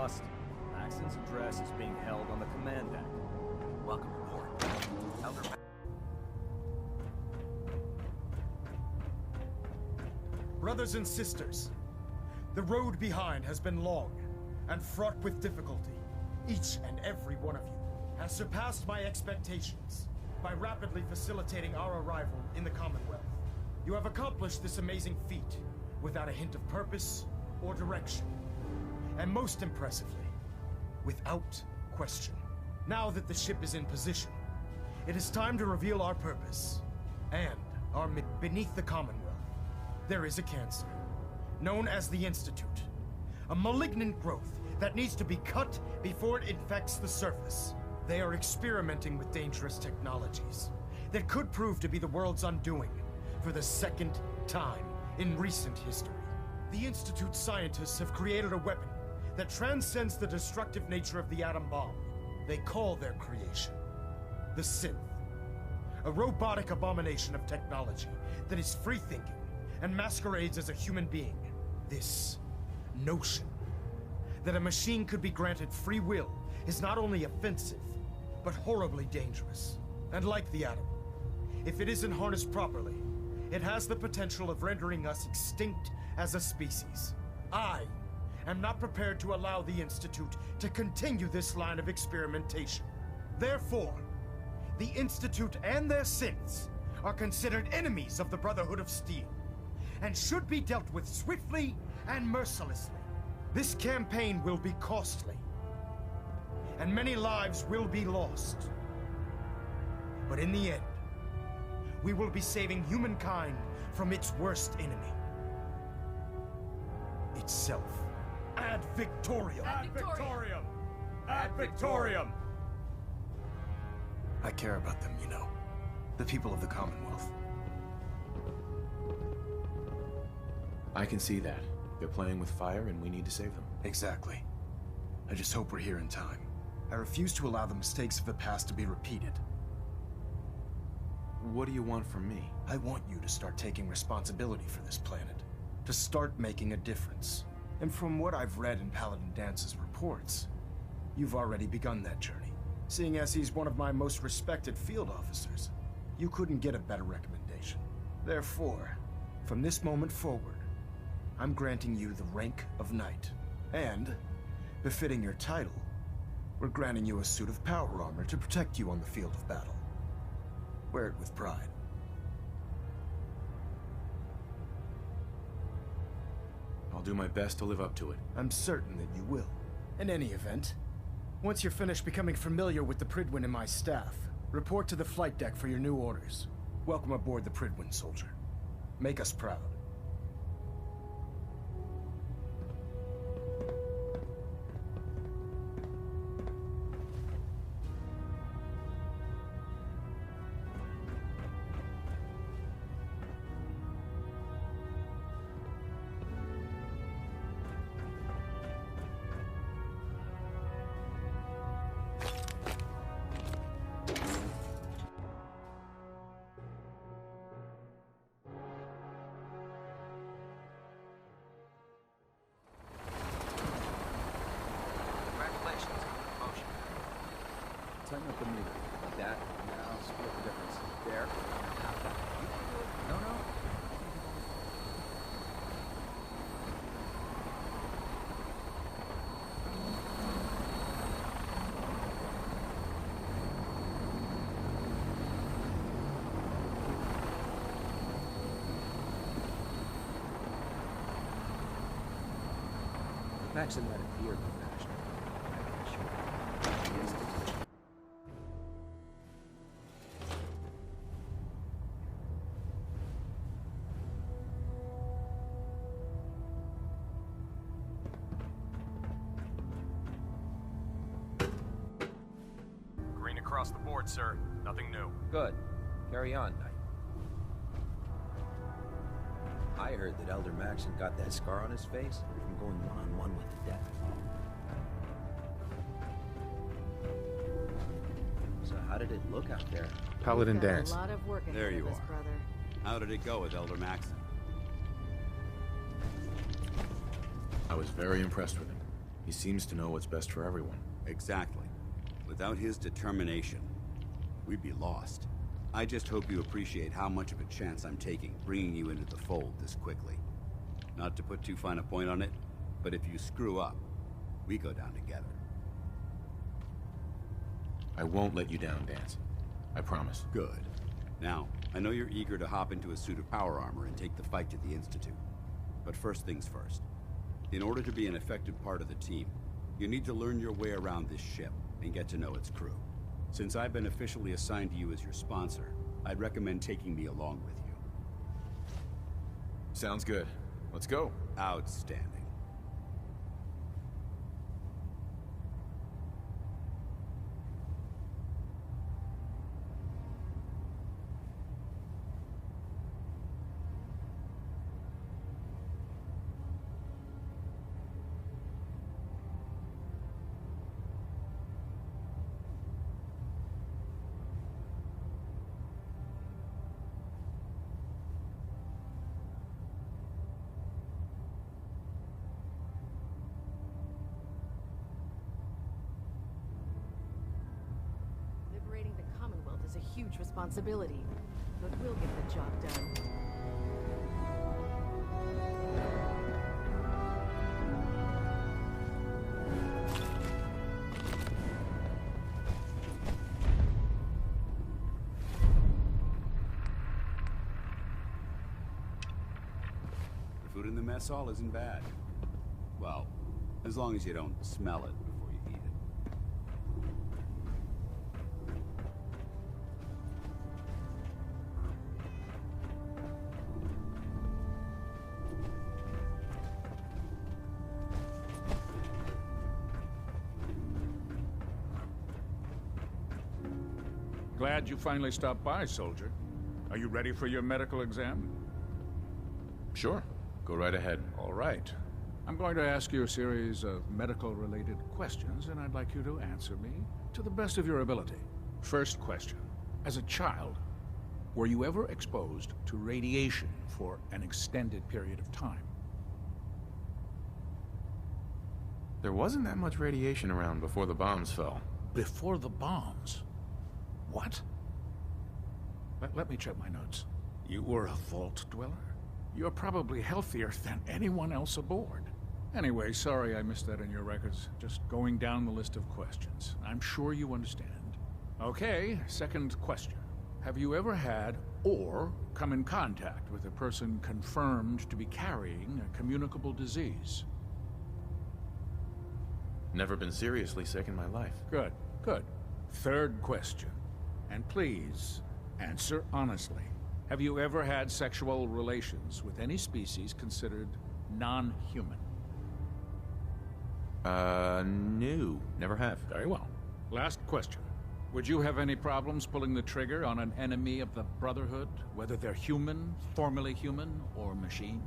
Frost. Maxson's address is being held on the command deck. Welcome aboard. Elder Brothers and sisters, the road behind has been long and fraught with difficulty. Each and every one of you has surpassed my expectations by rapidly facilitating our arrival in the Commonwealth. You have accomplished this amazing feat without a hint of purpose or direction. And most impressively, without question. Now that the ship is in position, it is time to reveal our purpose and our beneath the Commonwealth. There is a cancer, known as the Institute, a malignant growth that needs to be cut before it infects the surface. They are experimenting with dangerous technologies that could prove to be the world's undoing for the second time in recent history. The Institute scientists have created a weapon that transcends the destructive nature of the atom bomb. They call their creation the Synth, a robotic abomination of technology that is free-thinking and masquerades as a human being. This notion that a machine could be granted free will is not only offensive, but horribly dangerous. And like the atom, if it isn't harnessed properly, it has the potential of rendering us extinct as a species. I am not prepared to allow the Institute to continue this line of experimentation. Therefore, the Institute and their synths are considered enemies of the Brotherhood of Steel, and should be dealt with swiftly and mercilessly. This campaign will be costly, and many lives will be lost. But in the end, we will be saving humankind from its worst enemy. Itself. Ad Victoriam! Ad Victoriam! Ad Victoriam! I care about them, you know. The people of the Commonwealth. I can see that. They're playing with fire and we need to save them. Exactly. I just hope we're here in time. I refuse to allow the mistakes of the past to be repeated. What do you want from me? I want you to start taking responsibility for this planet. To start making a difference. And from what I've read in Paladin Dance's reports, you've already begun that journey. Seeing as he's one of my most respected field officers, you couldn't get a better recommendation. Therefore, from this moment forward, I'm granting you the rank of Knight. And, befitting your title, we're granting you a suit of power armor to protect you on the field of battle. Wear it with pride. I'll do my best to live up to it. I'm certain that you will. In any event, once you're finished becoming familiar with the Pridwin and my staff, report to the flight deck for your new orders. Welcome aboard the Pridwin, soldier. Make us proud. Tighten up the meter. Like that. Now split the difference. There. Half that. You can do it. No, no. Maxson might appear compassionate. He is the Green across the board, sir. Nothing new. Good. Carry on, Knight. I heard that Elder Maxson got that scar on his face from going one-on-one with the death. So how did it look out there? Paladin We've got Dance. A lot of work ahead There you of us, are. brother. How did it go with Elder Maxson? I was very impressed with him. He seems to know what's best for everyone. Exactly. Without his determination, we'd be lost. I just hope you appreciate how much of a chance I'm taking bringing you into the fold this quickly. Not to put too fine a point on it, but if you screw up, we go down together. I won't let you down, Dance. I promise. Good. Now, I know you're eager to hop into a suit of power armor and take the fight to the Institute. But first things first. In order to be an effective part of the team, you need to learn your way around this ship and get to know its crew. Since I've been officially assigned to you as your sponsor, I'd recommend taking me along with you. Sounds good. Let's go. Outstanding. Liberating the Commonwealth is a huge responsibility, but we'll get the job done. The food in the mess hall isn't bad. Well, as long as you don't smell it before you eat it. Glad you finally stopped by, soldier. Are you ready for your medical exam? Sure. Go right ahead. All right. I'm going to ask you a series of medical-related questions, and I'd like you to answer me to the best of your ability. First question. As a child, were you ever exposed to radiation for an extended period of time? There wasn't that much radiation around before the bombs fell. Before the bombs? What? Let me check my notes. You were a vault dweller? You're probably healthier than anyone else aboard. Anyway, sorry I missed that in your records. Just going down the list of questions. I'm sure you understand. Okay, second question. Have you ever had or come in contact with a person confirmed to be carrying a communicable disease? Never been seriously sick in my life. Good, good. Third question. And please, answer honestly. Have you ever had sexual relations with any species considered non-human? No. Never have. Very well. Last question. Would you have any problems pulling the trigger on an enemy of the Brotherhood, whether they're human, formerly human, or machine?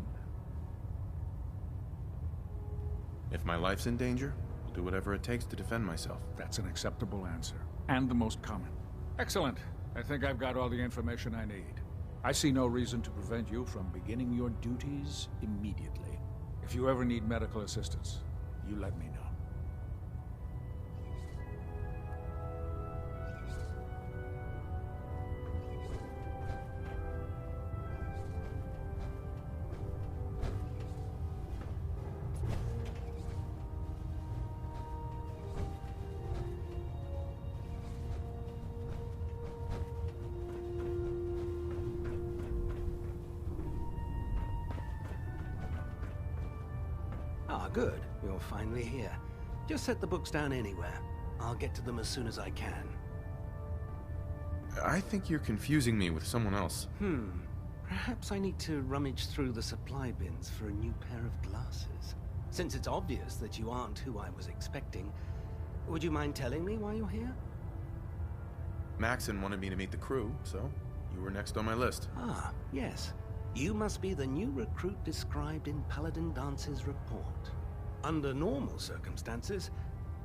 If my life's in danger, I'll do whatever it takes to defend myself. That's an acceptable answer, and the most common. Excellent. I think I've got all the information I need. I see no reason to prevent you from beginning your duties immediately. If you ever need medical assistance, you let me know. Ah, good. You're finally here. Just set the books down anywhere. I'll get to them as soon as I can. I think you're confusing me with someone else. Perhaps I need to rummage through the supply bins for a new pair of glasses. Since it's obvious that you aren't who I was expecting, would you mind telling me why you're here? Maxson wanted me to meet the crew, so you were next on my list. Ah, yes. You must be the new recruit described in Paladin Dance's report. Under normal circumstances,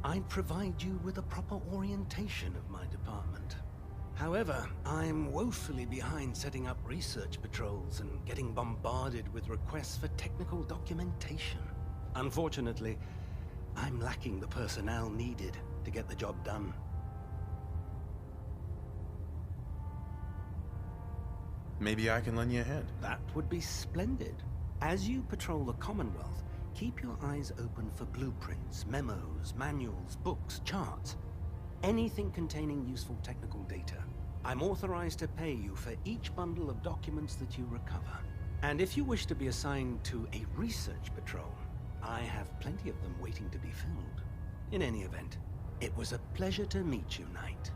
I'd provide you with a proper orientation of my department. However, I'm woefully behind setting up research patrols and getting bombarded with requests for technical documentation. Unfortunately, I'm lacking the personnel needed to get the job done. Maybe I can lend you a hand. That would be splendid. As you patrol the Commonwealth, keep your eyes open for blueprints, memos, manuals, books, charts. Anything containing useful technical data. I'm authorized to pay you for each bundle of documents that you recover. And if you wish to be assigned to a research patrol, I have plenty of them waiting to be filled. In any event, it was a pleasure to meet you, Knight.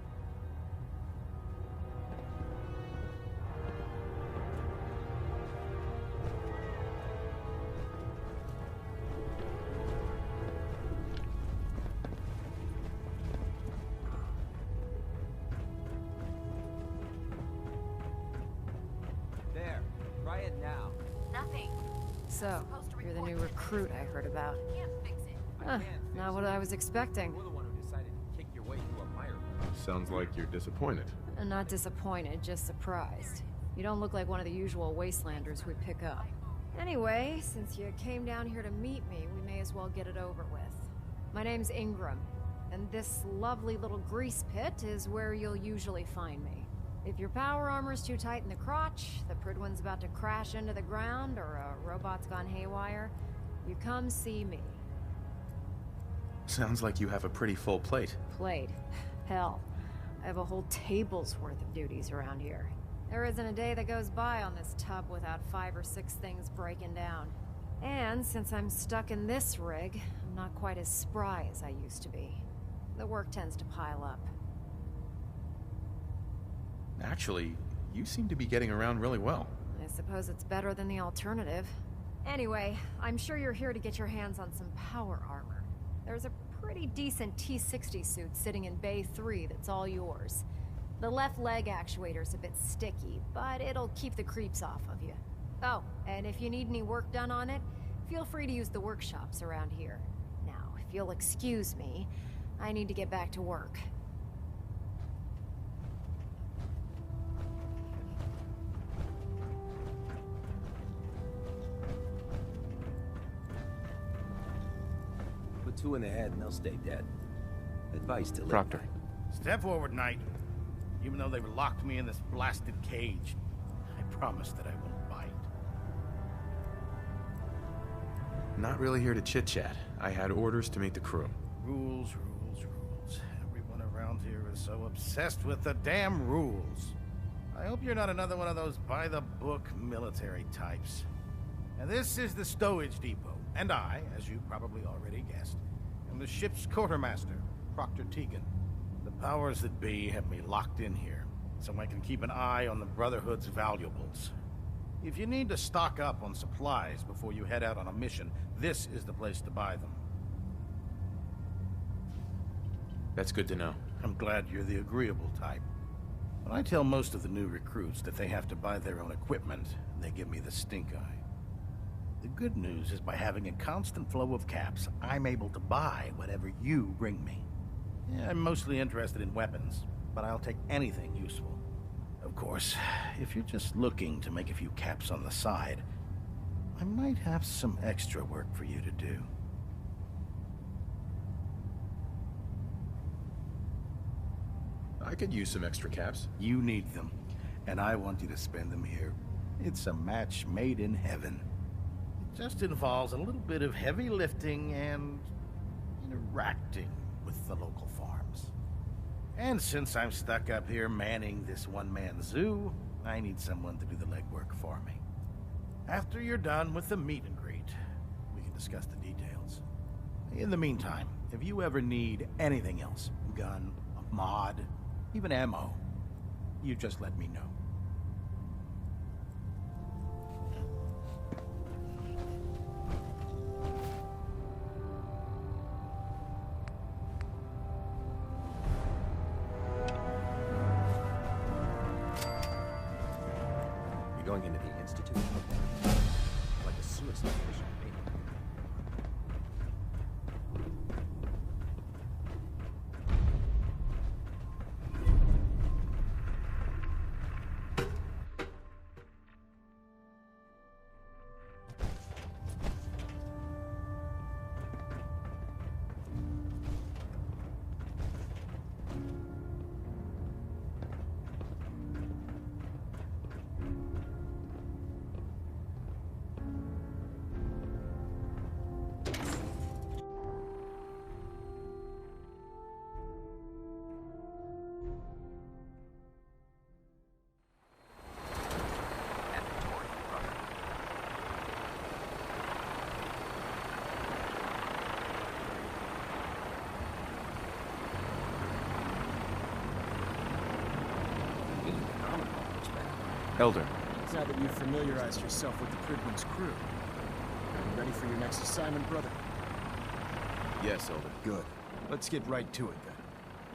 There. Try it now. Nothing. So, you're the new recruit I heard about. Can't fix it. Huh, not what I was expecting. You're the one who decided to kick your way through a mire. Sounds like you're disappointed. I'm not disappointed, just surprised. You don't look like one of the usual wastelanders we pick up. Anyway, since you came down here to meet me, we may as well get it over with. My name's Ingram, and this lovely little grease pit is where you'll usually find me. If your power armor's too tight in the crotch, the Pridwin's about to crash into the ground, or a robot's gone haywire, you come see me. Sounds like you have a pretty full plate. Plate? Hell, I have a whole table's worth of duties around here. There isn't a day that goes by on this tub without 5 or 6 things breaking down. And since I'm stuck in this rig, I'm not quite as spry as I used to be. The work tends to pile up. Actually, you seem to be getting around really well. I suppose it's better than the alternative. Anyway, I'm sure you're here to get your hands on some power armor. There's a pretty decent T-60 suit sitting in Bay 3 that's all yours. The left leg actuator's a bit sticky, but it'll keep the creeps off of you. Oh, and if you need any work done on it, feel free to use the workshops around here. Now, if you'll excuse me, I need to get back to work. Put 2 in the head and they'll stay dead. Advice to live. Proctor. Step forward, Knight. Even though they've locked me in this blasted cage, I promise that I won't bite. Not really here to chit-chat. I had orders to meet the crew. Rules, rules, rules. Everyone around here is so obsessed with the damn rules. I hope you're not another one of those by-the-book military types. And this is the stowage depot, and I, as you probably already guessed, am the ship's quartermaster, Proctor Tegan. The powers that be have me locked in here, so I can keep an eye on the Brotherhood's valuables. If you need to stock up on supplies before you head out on a mission, this is the place to buy them. That's good to know. I'm glad you're the agreeable type. When I tell most of the new recruits that they have to buy their own equipment, they give me the stink eye. The good news is by having a constant flow of caps, I'm able to buy whatever you bring me. Yeah, I'm mostly interested in weapons, but I'll take anything useful. Of course, if you're just looking to make a few caps on the side, I might have some extra work for you to do. I could use some extra caps. You need them, and I want you to spend them here. It's a match made in heaven. It just involves a little bit of heavy lifting and interacting with the local farms. And since I'm stuck up here manning this one-man zoo, I need someone to do the legwork for me. After you're done with the meet and greet, we can discuss the details. In the meantime, if you ever need anything else, gun, a mod, even ammo, you just let me know. You're going into the Institute? Like a suicide mission, maybe. Elder, Now that you've familiarized yourself with the Pridman's crew, are you ready for your next assignment, brother? yes, Elder. Good. Let's get right to it then.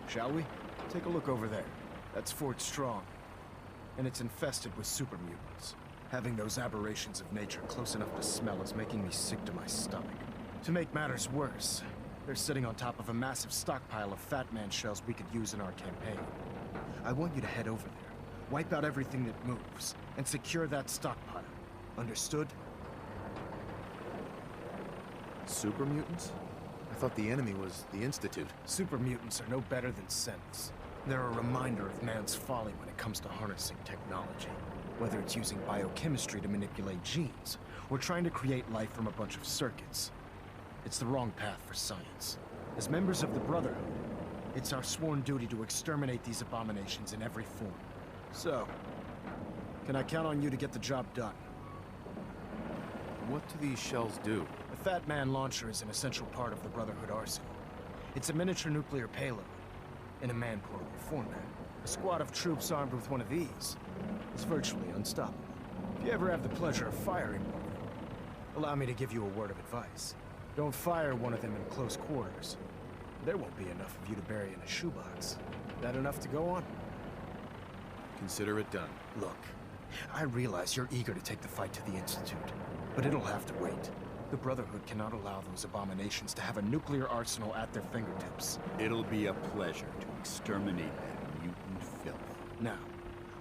Shall we? Take a look over there. That's Fort Strong. And it's infested with super mutants. Having those aberrations of nature close enough to smell is making me sick to my stomach. To make matters worse, they're sitting on top of a massive stockpile of Fat Man shells we could use in our campaign. I want you to head over there, wipe out everything that moves, and secure that stockpile. Understood? Super mutants? I thought the enemy was the Institute. Super mutants are no better than synths. They're a reminder of man's folly when it comes to harnessing technology. Whether it's using biochemistry to manipulate genes, or trying to create life from a bunch of circuits. It's the wrong path for science. As members of the Brotherhood, it's our sworn duty to exterminate these abominations in every form. So, can I count on you to get the job done? What do these shells do? The Fat Man launcher is an essential part of the Brotherhood arsenal. It's a miniature nuclear payload, in a man-portable format. A squad of troops armed with one of these is virtually unstoppable. If you ever have the pleasure of firing one of them, allow me to give you a word of advice. Don't fire one of them in close quarters. There won't be enough of you to bury in a shoebox. That enough to go on? Consider it done. Look, I realize you're eager to take the fight to the Institute, but it'll have to wait. The Brotherhood cannot allow those abominations to have a nuclear arsenal at their fingertips. It'll be a pleasure to exterminate that mutant filth. Now,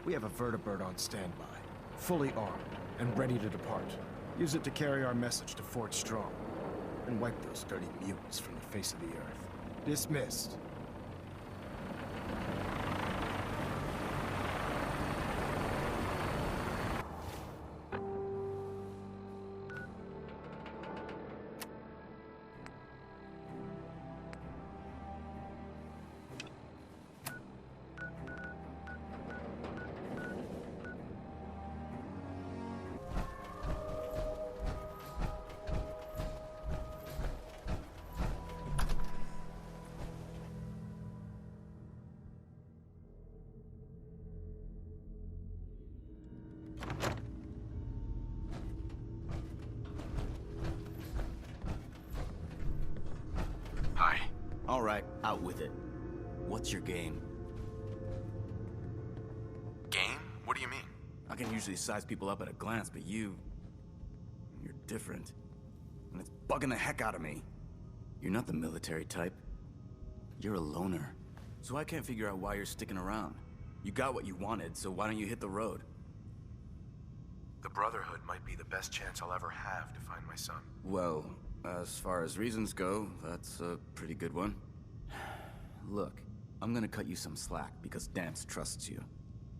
we have a vertibird on standby, fully armed and ready to depart. Use it to carry our message to Fort Strong, and wipe those dirty mutants from the face of the earth. Dismissed. All right, out with it. What's your game? Game? What do you mean? I can usually size people up at a glance, but you're different. And it's bugging the heck out of me. You're not the military type. You're a loner. So I can't figure out why you're sticking around. You got what you wanted, so why don't you hit the road? The Brotherhood might be the best chance I'll ever have to find my son. Well, as far as reasons go, that's a pretty good one. Look, I'm gonna cut you some slack because Dance trusts you.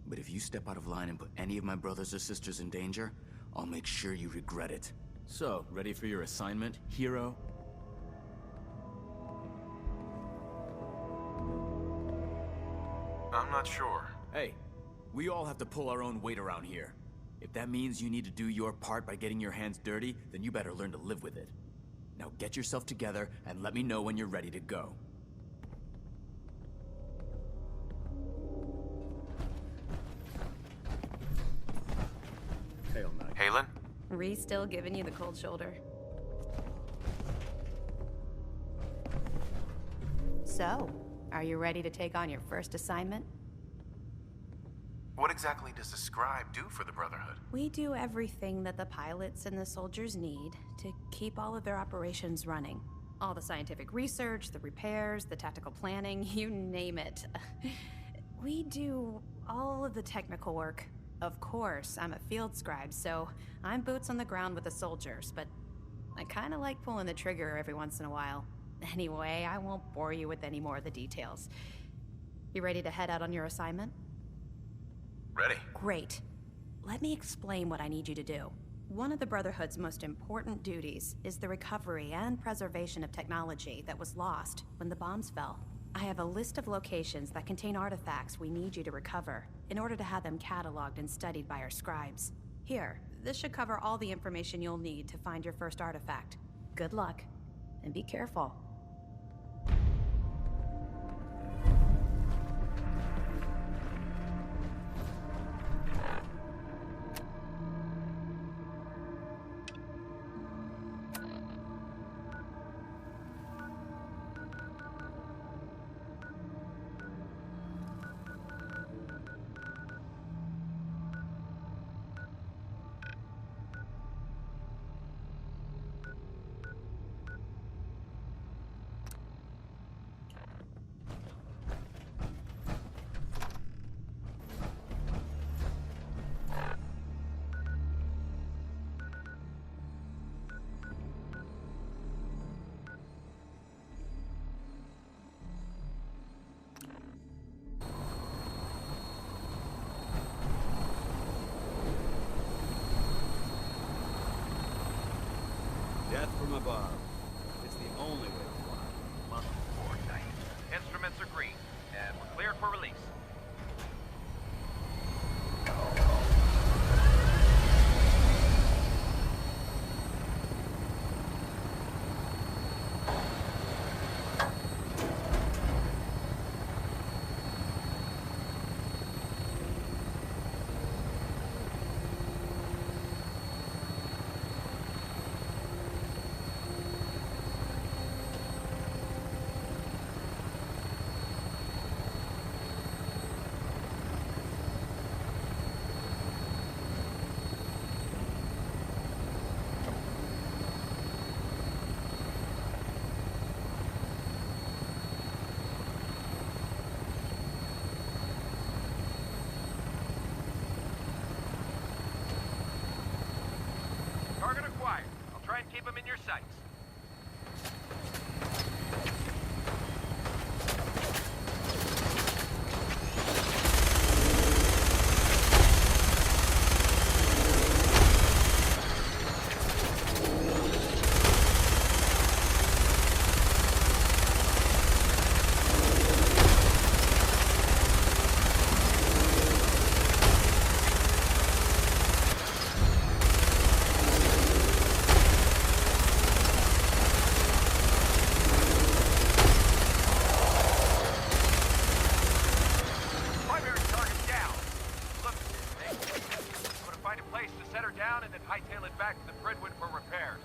But if you step out of line and put any of my brothers or sisters in danger, I'll make sure you regret it. So, ready for your assignment, hero? I'm not sure. Hey, we all have to pull our own weight around here. If that means you need to do your part by getting your hands dirty, then you better learn to live with it. Now get yourself together and let me know when you're ready to go. Hail Knight. Halen? Ree still giving you the cold shoulder. So, are you ready to take on your first assignment? What exactly does the scribe do for the Brotherhood? We do everything that the pilots and the soldiers need to keep all of their operations running. All the scientific research, the repairs, the tactical planning, you name it. We do all of the technical work. Of course, I'm a field scribe, so I'm boots on the ground with the soldiers, but I kind of like pulling the trigger every once in a while. Anyway, I won't bore you with any more of the details. You ready to head out on your assignment? Ready. Great. Let me explain what I need you to do. One of the Brotherhood's most important duties is the recovery and preservation of technology that was lost when the bombs fell. I have a list of locations that contain artifacts we need you to recover in order to have them cataloged and studied by our scribes. Here, this should cover all the information you'll need to find your first artifact. Good luck, and be careful. above. It's the only way to fly. Must report, Knight. Instruments are green, and we're cleared for release. Target acquired. I'll try and keep him in your sights. Primary target down. Look at this thing. I'm gonna find a place to set her down and then hightail it back to the Brentwood for repairs.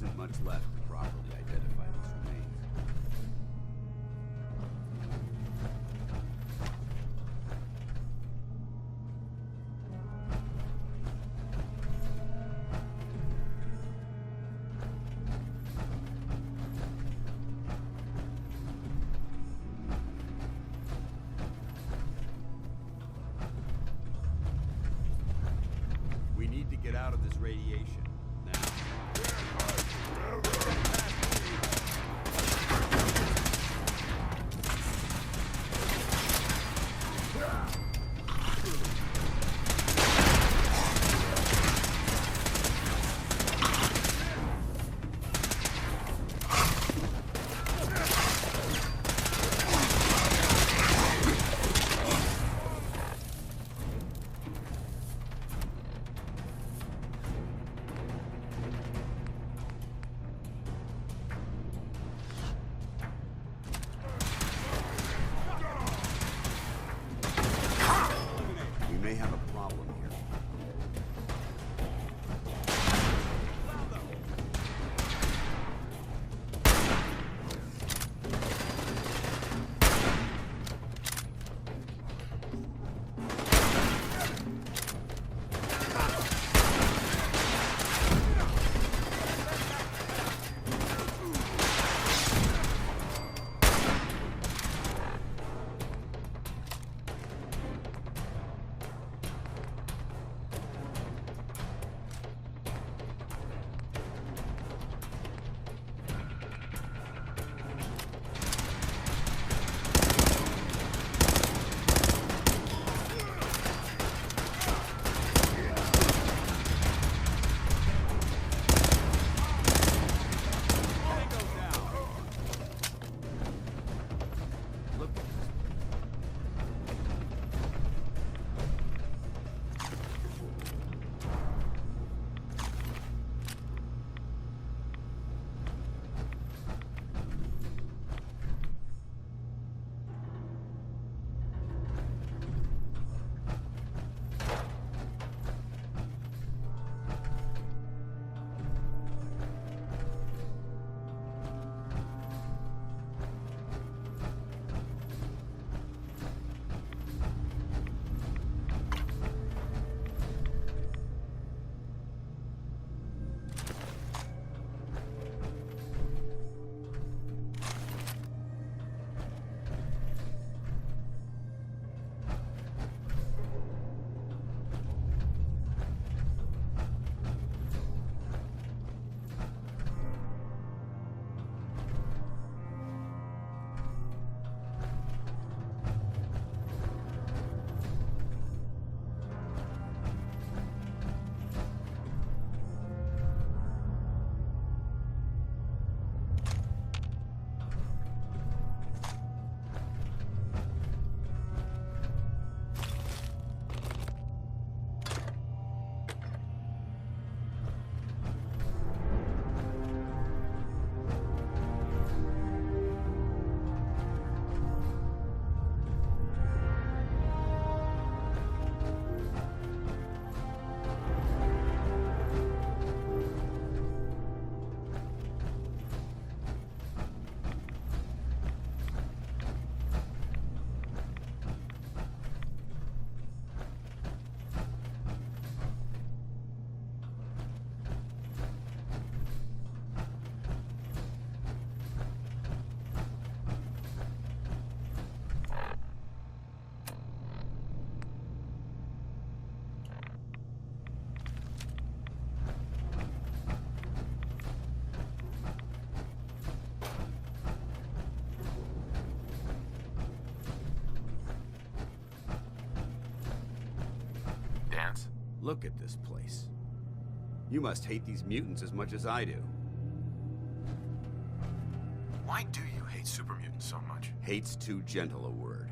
isn't much left to properly identify these remains. We need to get out of this radiation. Now. We may have a problem here. Look at this place. You must hate these mutants as much as I do. Why do you hate super mutants so much? Hate's too gentle a word.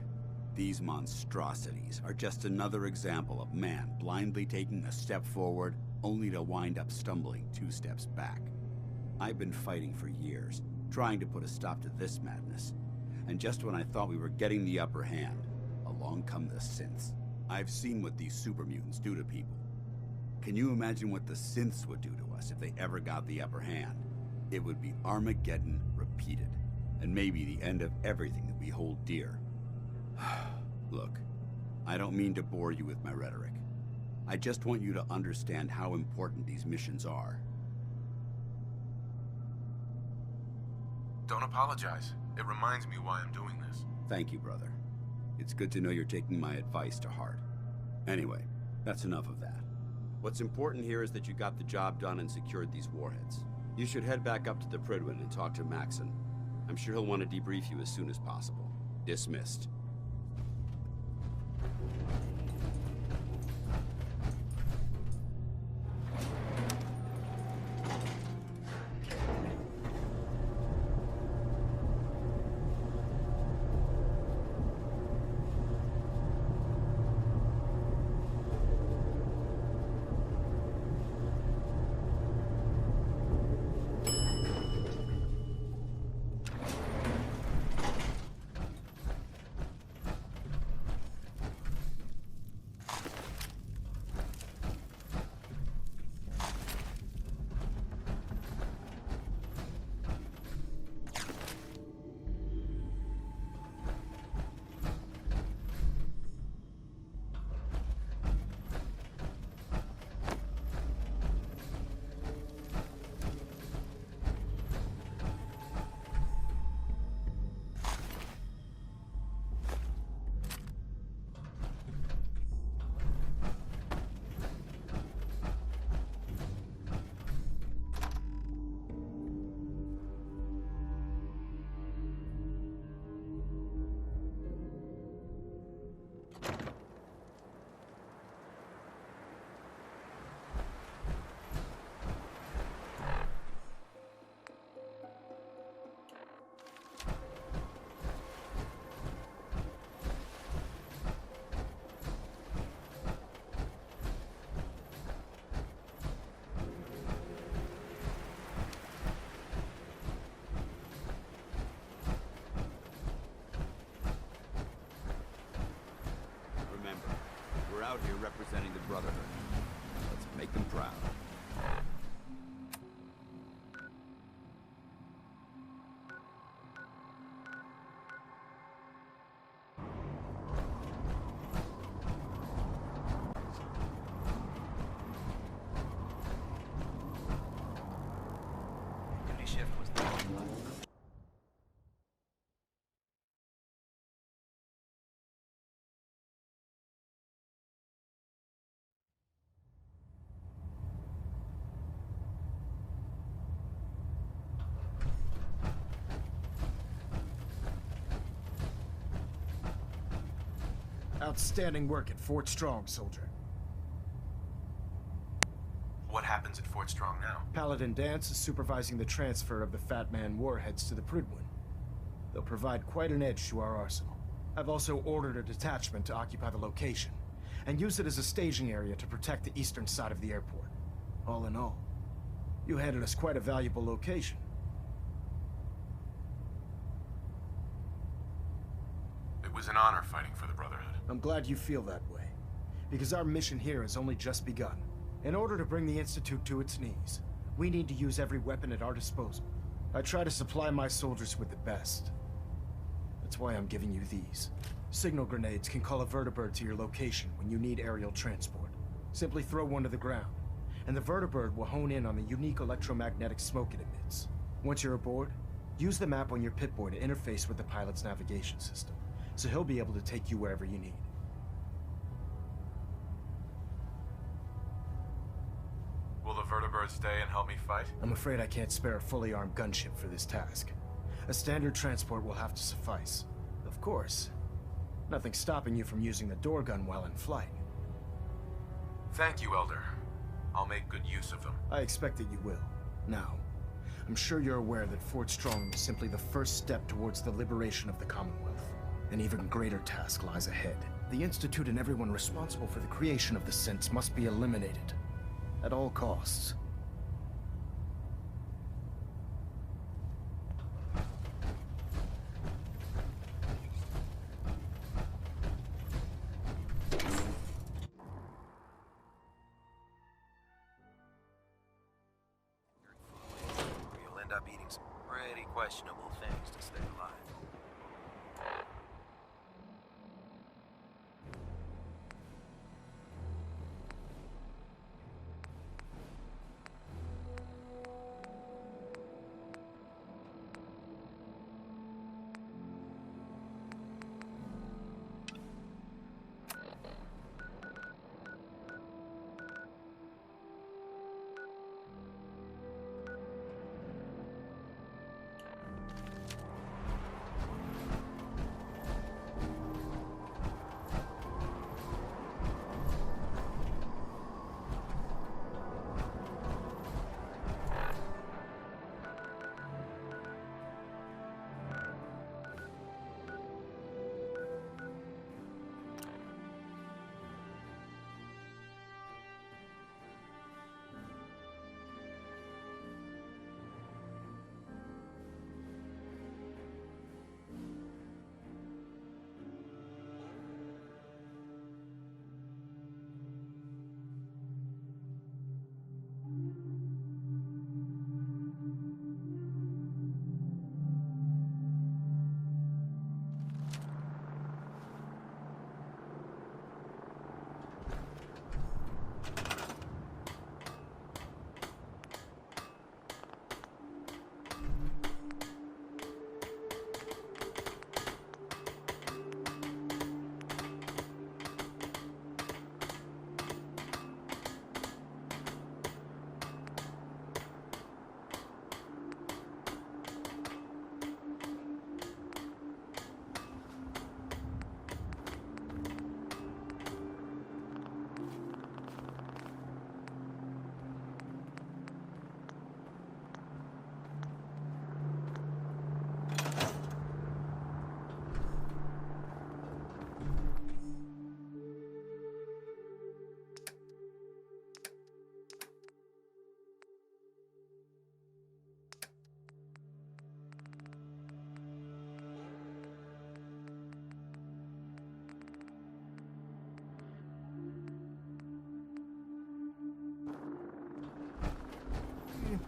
These monstrosities are just another example of man blindly taking a step forward, only to wind up stumbling 2 steps back. I've been fighting for years, trying to put a stop to this madness. And just when I thought we were getting the upper hand, along come the synths. I've seen what these super mutants do to people. Can you imagine what the synths would do to us if they ever got the upper hand? it would be Armageddon repeated, and maybe the end of everything that we hold dear. Look, I don't mean to bore you with my rhetoric. I just want you to understand how important these missions are. Don't apologize. It reminds me why I'm doing this. Thank you, brother. It's good to know you're taking my advice to heart. Anyway, that's enough of that. What's important here is that you got the job done and secured these warheads. You should head back up to the Prydwen and talk to Maxson. I'm sure he'll want to debrief you as soon as possible. Dismissed. We're out here representing the Brotherhood. Let's make them proud. Duty shift was the level. Outstanding work at Fort Strong, soldier. What happens at Fort Strong now? Paladin Dance is supervising the transfer of the Fat Man warheads to the Prydwen. They'll provide quite an edge to our arsenal. I've also ordered a detachment to occupy the location, and use it as a staging area to protect the eastern side of the airport. All in all, you handed us quite a valuable location. It was an honor fighting for the Brotherhood. I'm glad you feel that way, because our mission here has only just begun. In order to bring the Institute to its knees, we need to use every weapon at our disposal. I try to supply my soldiers with the best. That's why I'm giving you these. Signal grenades can call a vertibird to your location when you need aerial transport. Simply throw one to the ground, and the vertibird will hone in on the unique electromagnetic smoke it emits. Once you're aboard, use the map on your Pip-Boy to interface with the pilot's navigation system, so he'll be able to take you wherever you need. Will the vertibird stay and help me fight? I'm afraid I can't spare a fully armed gunship for this task. A standard transport will have to suffice. Of course, nothing stopping you from using the door gun while in flight. Thank you, Elder. I'll make good use of them. I expect that you will. Now, I'm sure you're aware that Fort Strong is simply the first step towards the liberation of the Commonwealth. An even greater task lies ahead. The Institute and everyone responsible for the creation of the synths must be eliminated. At all costs. You'll end up meeting some pretty questionable things to stay alive.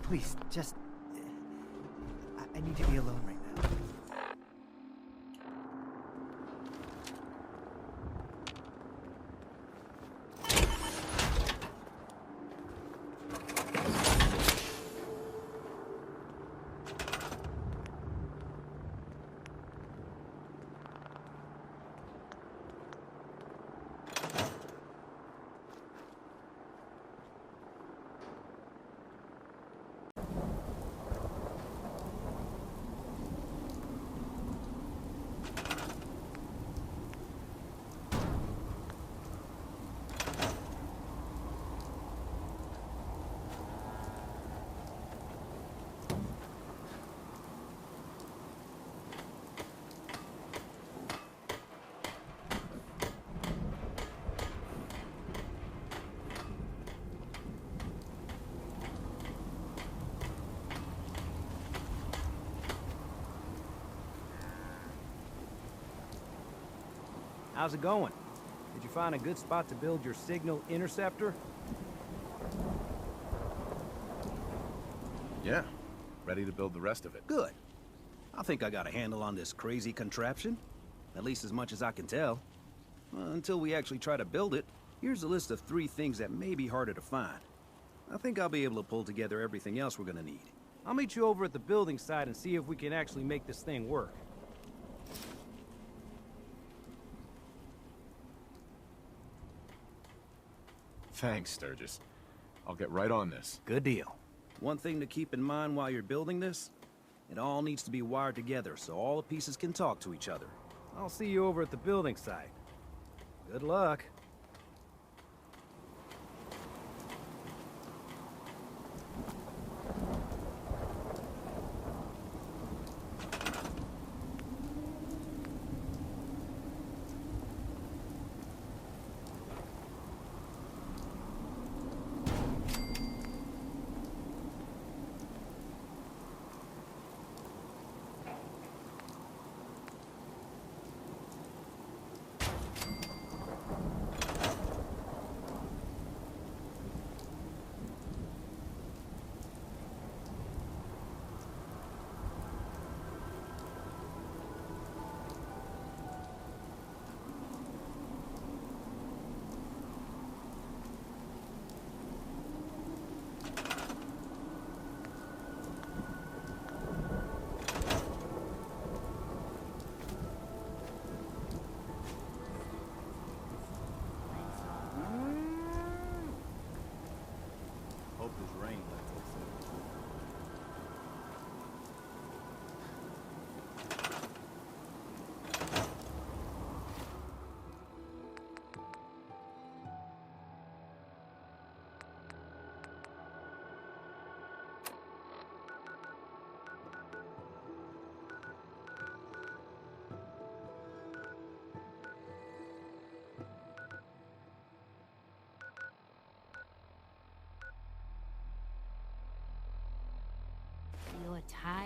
Please, just... I need to be alone right now. How's it going? Did you find a good spot to build your signal interceptor? Yeah. Ready to build the rest of it. Good. I think I got a handle on this crazy contraption. At least as much as I can tell. Until we actually try to build it, here's a list of 3 things that may be harder to find. I think I'll be able to pull together everything else we're gonna need. I'll meet you over at the building site and see if we can actually make this thing work. Thanks, Sturgis. I'll get right on this. Good deal. One thing to keep in mind while you're building this, it all needs to be wired together so all the pieces can talk to each other. I'll see you over at the building site. Good luck.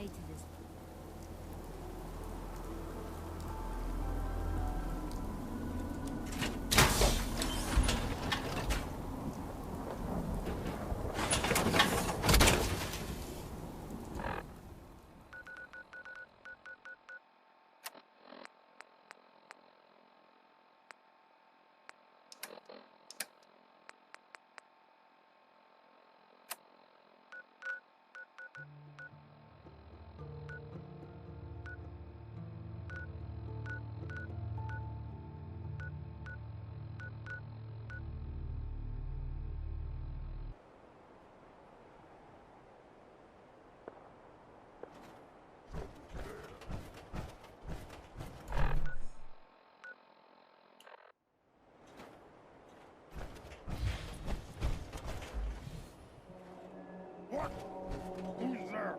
to this. What? Who's there?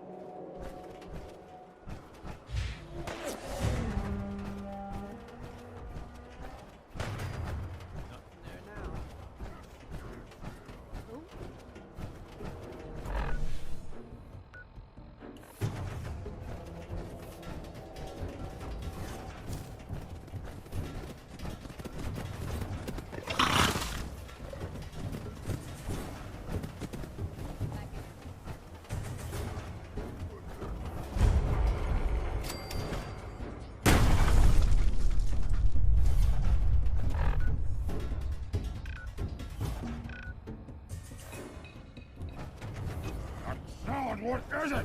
Sound, what is it?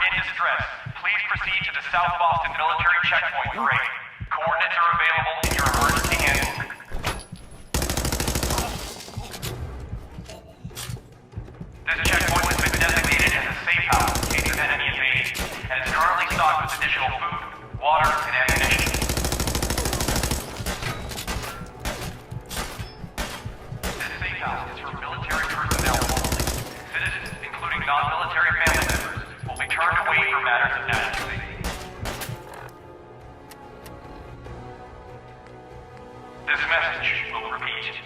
in distress, please proceed to the South Boston Military Checkpoint Parade. Coordinates are available in your emergency handbook. This checkpoint has been designated as a safe house in case of enemy invasion, and is currently stocked with additional food, water, and ammunition. This safe house is for military personnel only. Citizens, including non-military family members, will be turned away for matters of national safety. This message will repeat.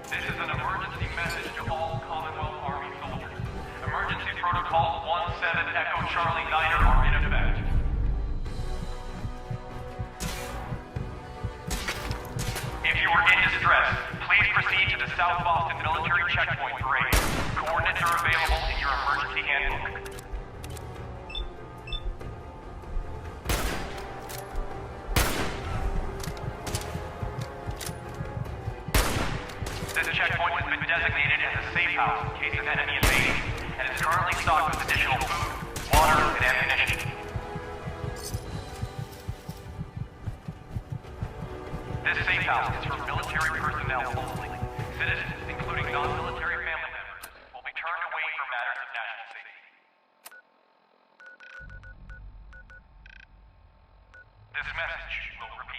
This is an emergency message to all Commonwealth Army soldiers. Emergency protocols 17 Echo Charlie Niner are in effect. If you are in distress, please proceed to the South Boston Military Checkpoint Parade. Coordinates are available in your emergency handbook. This checkpoint has been designated as a safe house in case of enemy invasion, and is currently stocked with additional food, water, and ammunition. This safe house is for military personnel only. Citizens, including non-military family members, will be turned away for matters of national safety. This message will repeat.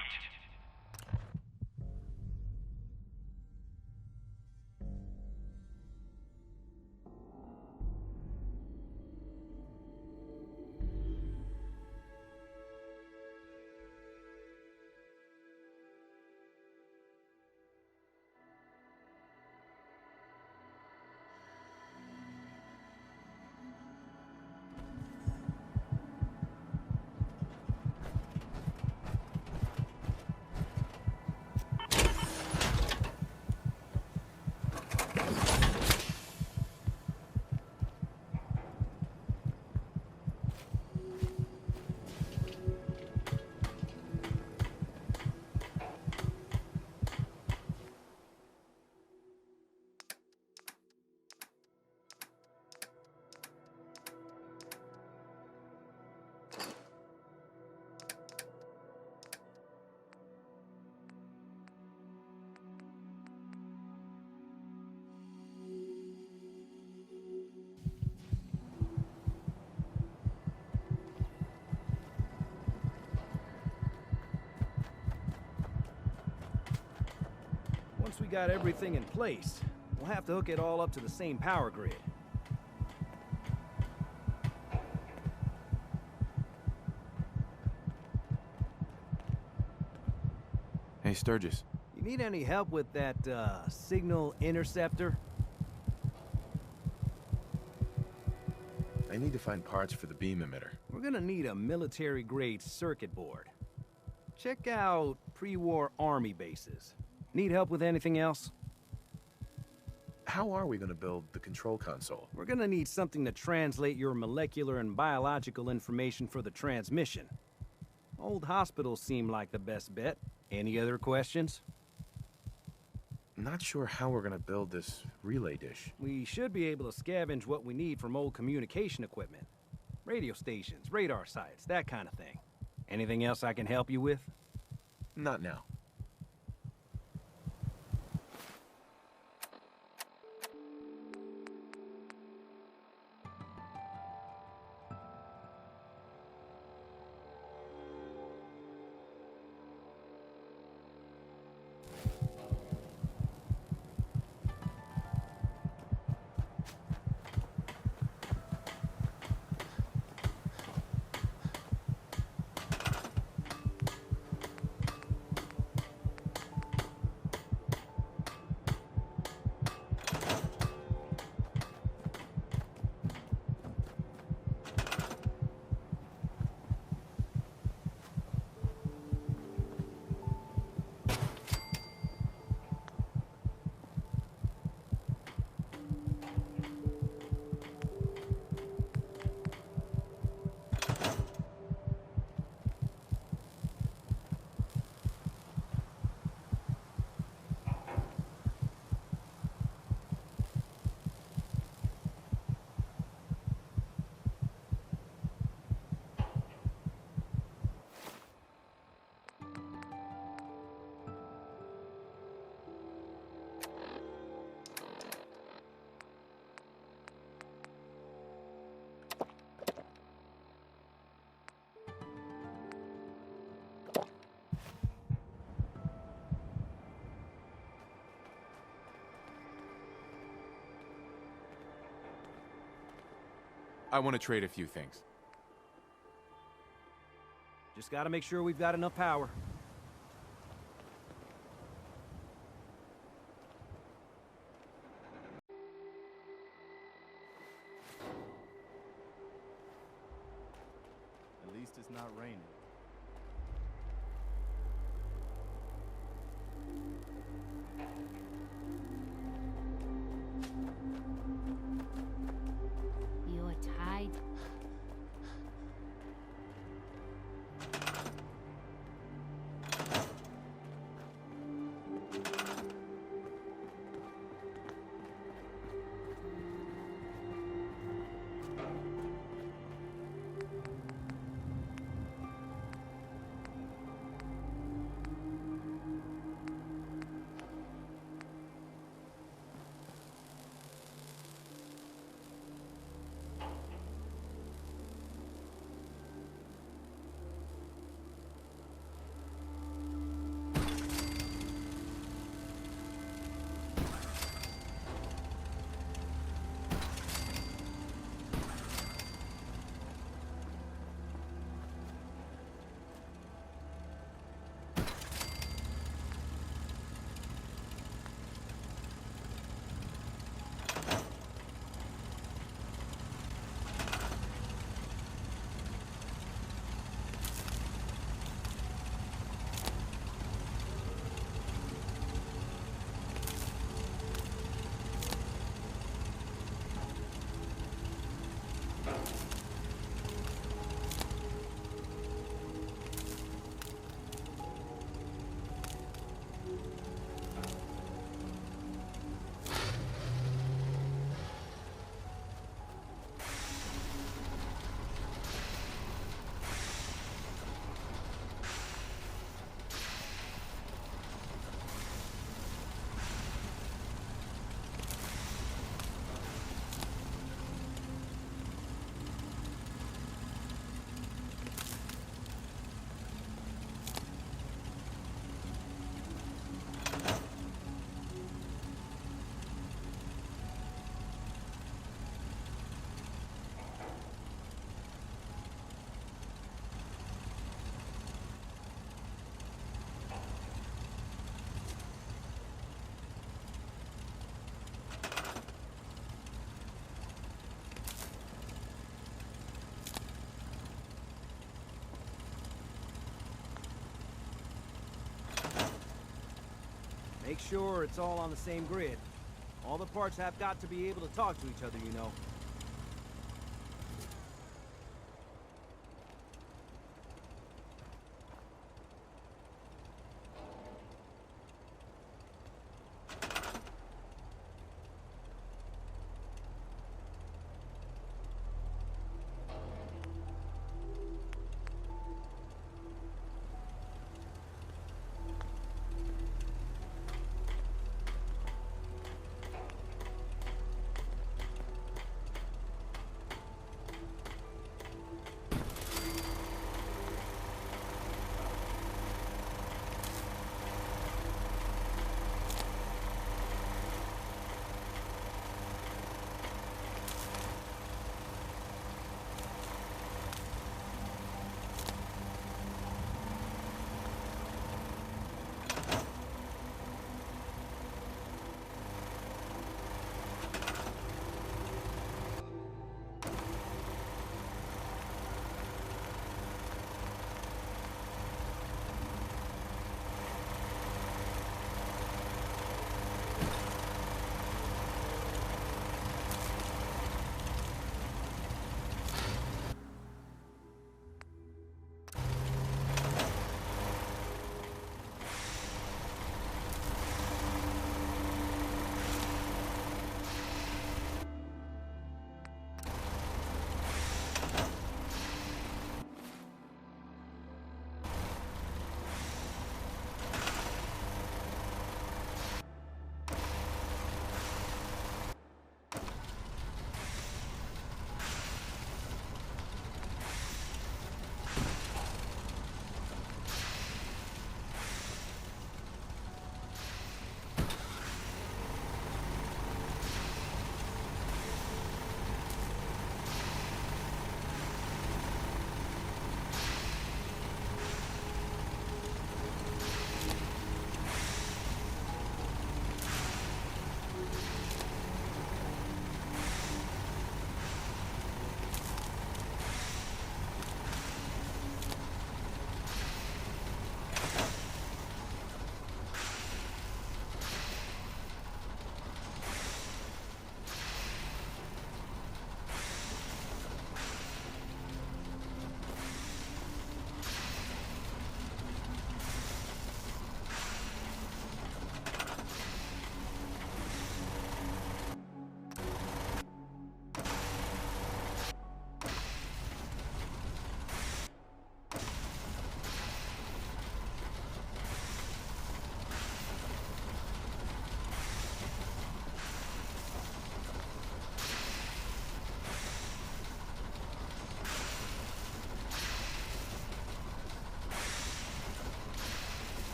Once we got everything in place, we'll have to hook it all up to the same power grid. Hey, Sturgis. You need any help with that, signal interceptor? I need to find parts for the beam emitter. We're gonna need a military-grade circuit board. Check out pre-war army bases. Need help with anything else? How are we going to build the control console? We're gonna need something to translate your molecular and biological information for the transmission. Old hospitals seem like the best bet. Any other questions? Not sure how we're going to build this relay dish. We should be able to scavenge what we need from old communication equipment. Radio stations, radar sites, that kind of thing. Anything else I can help you with? Not now. I want to trade a few things. Just gotta make sure we've got enough power. At least it's not raining. You're tied. Make sure it's all on the same grid. All the parts have got to be able to talk to each other, you know.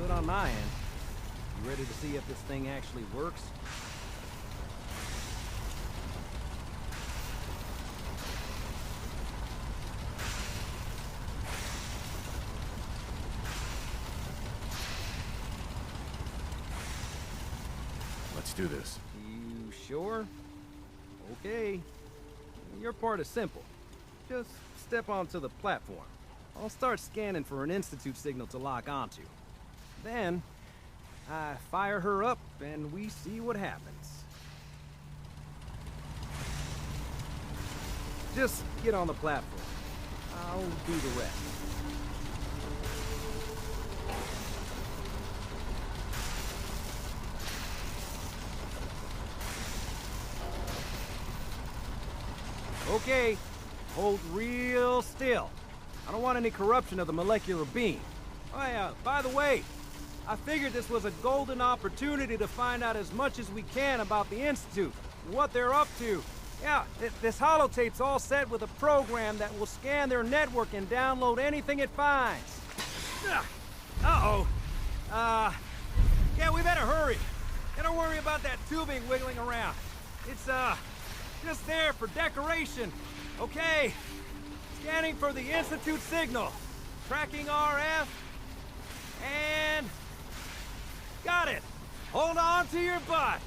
Good on my end. You ready to see if this thing actually works? Let's do this. You sure? Okay. Your part is simple. Just step onto the platform. I'll start scanning for an Institute signal to lock onto. Then, I fire her up and we see what happens. Just get on the platform. I'll do the rest. Okay, hold real still. I don't want any corruption of the molecular beam. Oh yeah, by the way, I figured this was a golden opportunity to find out as much as we can about the Institute, and what they're up to. Yeah, this holotape's all set with a program that will scan their network and download anything it finds. Uh-oh. Yeah, we better hurry. And don't worry about that tubing wiggling around. It's, just there for decoration. Okay. Scanning for the Institute signal. Tracking RF. And... got it. Hold on to your butt.